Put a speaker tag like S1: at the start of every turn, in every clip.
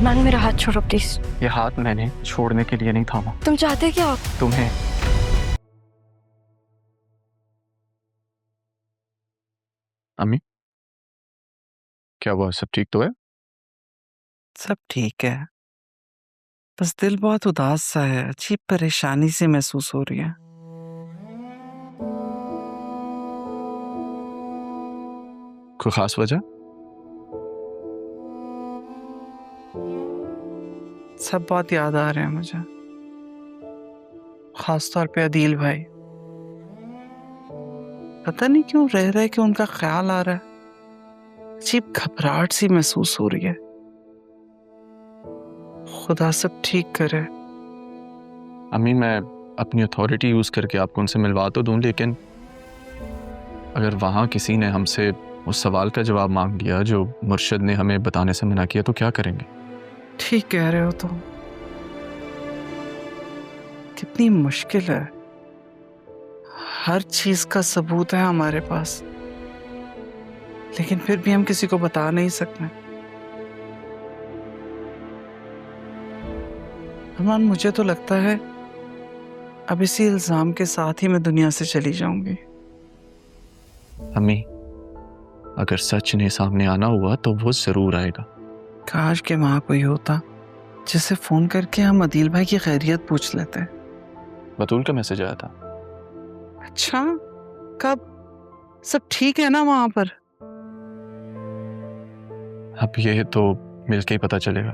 S1: अदनान मेरा हाथ छोड़ो प्लीज।
S2: ये हाथ मैंने छोड़ने के लिए नहीं थामा।
S1: तुम चाहते क्या हो?
S2: तुम्हें। अम्मी, क्या हुआ? सब ठीक तो है?
S3: सब ठीक है, बस दिल बहुत उदास सा है, अजीब परेशानी सी महसूस हो रही है।
S2: कोई खास वजह?
S3: सब बहुत याद आ रहे हैं मुझे, खास तौर पे अदील भाई। पता नहीं क्यों रह रहे कि उनका ख्याल आ रहा है, अजीब घबराहट सी महसूस हो रही है। खुदा सब ठीक करे।
S2: अम्मी, मैं अपनी अथॉरिटी यूज करके आपको उनसे मिलवा तो दूं, लेकिन अगर वहां किसी ने हमसे उस सवाल का जवाब मांग लिया जो मुर्शिद ने हमें बताने से मना किया, तो क्या करेंगे?
S3: ठीक कह रहे हो तुम, कितनी मुश्किल है। हर चीज का सबूत है हमारे पास, लेकिन फिर भी हम किसी को बता नहीं सकते। अरमान, मुझे तो लगता है अब इसी इल्जाम के साथ ही मैं दुनिया से चली जाऊंगी।
S2: अम्मी, अगर सच ने सामने आना हुआ तो वो जरूर आएगा।
S3: काश के वहां कोई होता जिसे फोन करके हम अदील भाई की खैरियत पूछ लेते।
S2: बतूल का मैसेज आया था।
S3: अच्छा, कब? सब ठीक है ना वहां पर?
S2: अब ये तो मिलके ही पता चलेगा।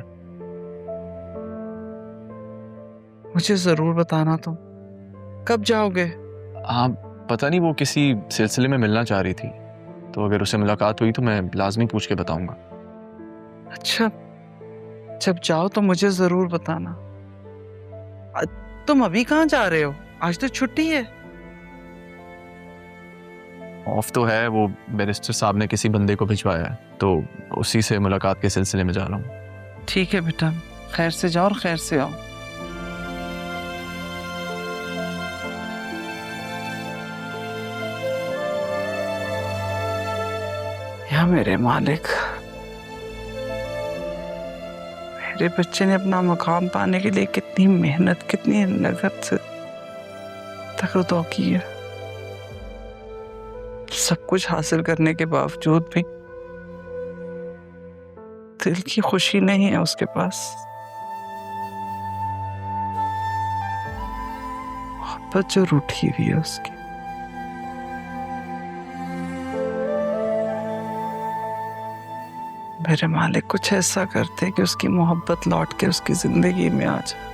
S3: मुझे जरूर बताना तुम। कब जाओगे?
S2: हाँ, पता नहीं, वो किसी सिलसिले में मिलना चाह रही थी, तो अगर उससे मुलाकात हुई तो मैं लाजमी पूछ के बताऊंगा।
S3: अच्छा, जब जाओ तो मुझे जरूर बताना। तुम अभी कहाँ जा रहे हो? आज तो छुट्टी है।
S2: ऑफ तो है, वो बैरिस्टर साहब ने किसी बंदे को भिजवाया है, तो उसी से मुलाकात के सिलसिले में जा रहा हूँ।
S3: ठीक है बेटा, खैर से जाओ और खैर से आओ। या मेरे मालिक, मेरे बच्चे ने अपना मकाम पाने के लिए कितनी मेहनत, कितनी लगन से तकरीर की है। सब कुछ हासिल करने के बावजूद भी दिल की खुशी नहीं है उसके पास। मोहब्बत जो रूठी हुई है उसकी। मेरे मालिक, कुछ ऐसा करते कि उसकी मोहब्बत लौट के उसकी जिंदगी में आ जाए।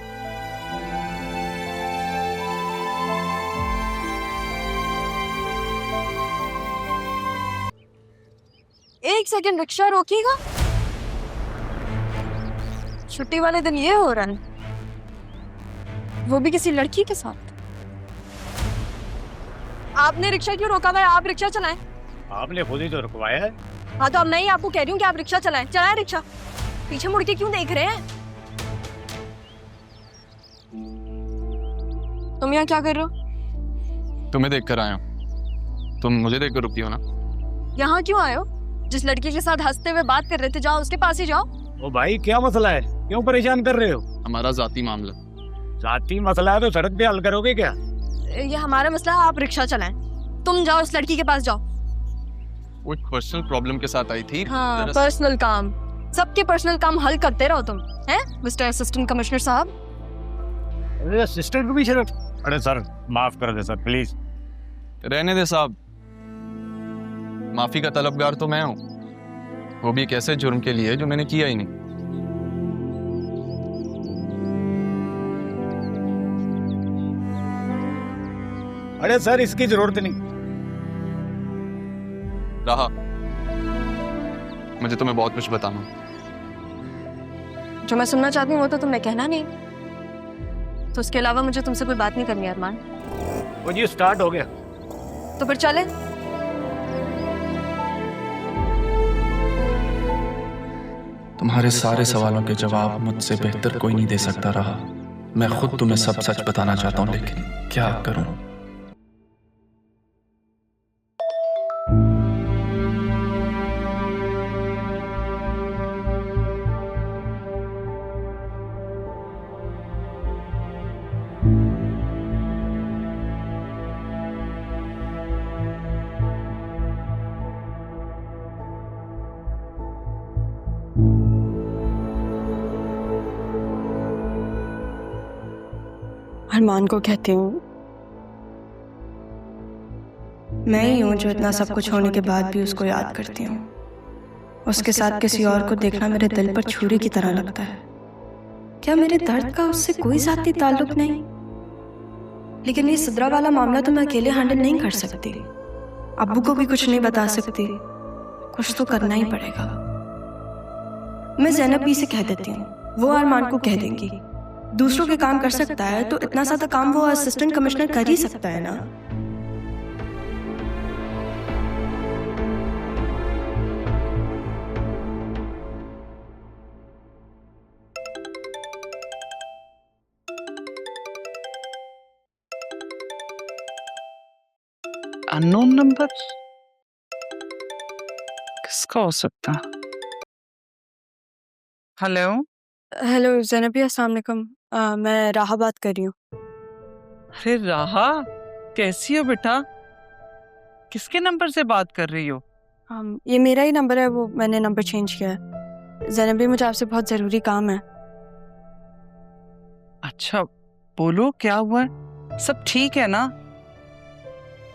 S1: एक सेकंड, रिक्शा रोकिएगा। छुट्टी वाले दिन ये हो रहा है, वो भी किसी लड़की के साथ। आपने रिक्शा क्यों रोका? मैं आप रिक्शा चलाएं।
S4: आपने खुद ही तो रुकवाया है।
S1: हाँ तो अब नहीं, आपको कह रही हूँ कि आप रिक्शा चलाएं। चलाएं रिक्शा। पीछे मुड़ के क्यों देख रहे हैं? तुम यहाँ क्या कर रहे हो?
S2: तुम्हें देख कर आया हूँ, तुम मुझे देख कर रुकी हो ना।
S1: यहाँ क्यों आए हो? जिस लड़की के साथ हंसते हुए बात कर रहे थे, जाओ उसके पास ही जाओ।
S4: ओ भाई, क्या मसला है? क्यों परेशान कर रहे हो?
S2: हमारा जाती मामला।
S4: जाती मसला है तो सड़क पे हल करोगे क्या?
S1: ये हमारा मसला है, आप रिक्शा चलाएं। तुम जाओ उस लड़की के पास जाओ।
S2: वो पर्सनल प्रॉब्लम के साथ आई थी।
S1: हाँ, पर्सनल काम। सबके पर्सनल काम हल करते रहो तुम, हैं मिस्टर असिस्टेंट कमिश्नर साहब।
S4: असिस्टेंट को भी शर्म? अरे सर, माफ कर दे सर, प्लीज।
S2: रहने दे साहब, माफी का तलबगार तो मैं हूँ, वो भी एक ऐसे जुर्म के लिए जो मैंने किया ही नहीं।
S4: अरे सर, इसकी जरूरत नहीं।
S2: रहा, मुझे तुम्हें बहुत कुछ बताना।
S1: जो मैं सुनना चाहती हूँ वो तो तुमने कहना नहीं, तो उसके अलावा मुझे तुमसे कोई बात नहीं करनी है अरमान।
S4: वो जी स्टार्ट हो गया।
S1: तो फिर चले।
S2: तुम्हारे सारे सवालों के जवाब मुझसे बेहतर कोई नहीं दे सकता रहा। मैं खुद तुम्हें सब सच बताना चाहता हूँ, लेकिन क्या करूं?
S1: अरमान को कहती हूँ। मैं ही हूँ जो इतना सब कुछ होने के बाद भी उसको याद करती हूँ। उसके साथ किसी और को देखना मेरे दिल पर छुरी की तरह लगता है। क्या मेरे दर्द का उससे कोई ज़ाती ताल्लुक नहीं? लेकिन ये सिद्रा वाला मामला तो मैं अकेले हैंडल नहीं कर सकती। अब्बू को भी कुछ नहीं बता सकती। कुछ तो करना ही पड़ेगा। मैं ज़ैनब भी से कह देती हूँ, वो अरमान को कह देंगी। दूसरों के काम कर सकता है तो इतना सा काम वो असिस्टेंट कमिश्नर कर ही सकता है ना।
S3: अननोन नंबर किसका हो सकता? हेलो,
S1: हेलो ज़ैनबी, अस्सलाम वालेकुम। मैं राहा बात कर रही हूँ।
S3: अरे राहा, कैसी हो बेटा? किसके नंबर से बात कर रही हो?
S1: ये मेरा ही नंबर है, वो मैंने नंबर चेंज किया है। ज़ैनबी, मुझे आपसे बहुत ज़रूरी काम है।
S3: अच्छा, बोलो क्या हुआ है? सब ठीक है ना?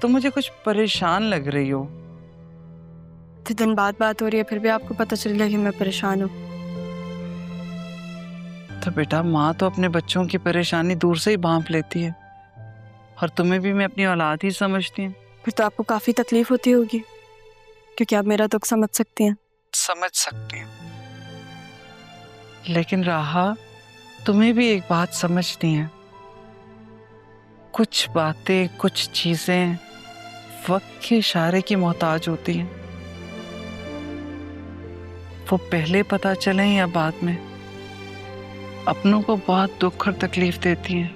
S3: तो मुझे कुछ परेशान लग रही हो।
S1: इतने दिन बाद बात हो रही है, फिर भी आपको पता चल गया कि मैं परेशान हूँ।
S3: तो बेटा, माँ तो अपने बच्चों की परेशानी दूर से ही भांप लेती है, और तुम्हें भी मैं अपनी औलाद ही समझती हूँ।
S1: फिर तो आपको काफ़ी तकलीफ होती होगी, क्योंकि आप मेरा दुख समझ सकती हैं।
S3: समझ सकती हूँ, लेकिन राहा, तुम्हें भी एक बात समझनी है। कुछ बातें, कुछ चीजें वक्त के इशारे की मोहताज होती हैं। वो पहले पता चले या बाद में, अपनों को बहुत दुख और तकलीफ देती हैं।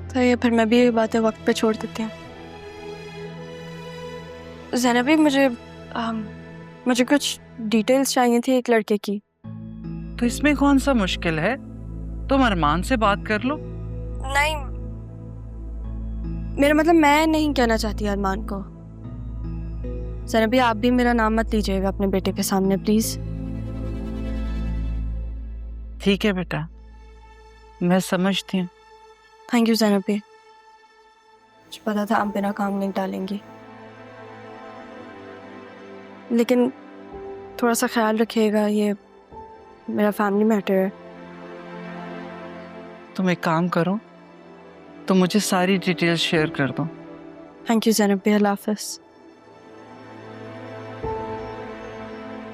S1: तो ये फिर मैं भी ये बातें वक्त पे छोड़ देती हूँ। ज़ैनबी, मुझे कुछ डिटेल्स चाहिए थी एक लड़के की।
S3: तो इसमें कौन सा मुश्किल है? तुम अरमान से बात कर लो।
S1: नहीं, मेरा मतलब मैं नहीं कहना चाहती अरमान को। ज़ैनबी, आप भी मेरा नाम मत लीजिएगा अपने बेटे के सामने, प्लीज।
S3: ठीक है बेटा, मैं समझती हूँ।
S1: Thank you Zainabi. मुझे पता था आप मेरा काम नहीं टालेंगी, लेकिन थोड़ा सा ख्याल रखिएगा, ये मेरा फैमिली मैटर है।
S3: तुम एक काम करो, तो मुझे सारी डिटेल्स शेयर कर दो।
S1: थैंक यू ज़ैनबी, अल्लाह हाफ़िज़।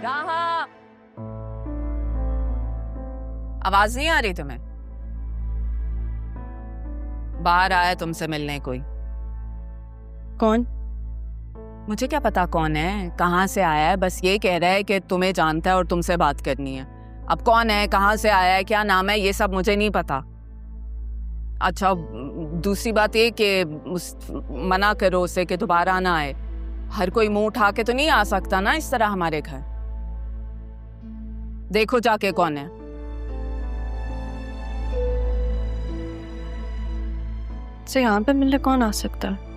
S5: राहा, आवाज नहीं आ रही तुम्हें? बाहर आया तुमसे मिलने कोई।
S1: कौन?
S5: मुझे क्या पता कौन है, कहाँ से आया है, बस ये कह रहा है कि तुम्हें जानता है और तुमसे बात करनी है। अब कौन है, कहाँ से आया है, क्या नाम है, ये सब मुझे नहीं पता। अच्छा, दूसरी बात ये कि मना करो उसे कि दोबारा ना आए। हर कोई मुंह उठा के तो नहीं आ सकता ना इस तरह हमारे घर। देखो जाके कौन है।
S1: से यहाँ पे मिलने कौन आ सकता है?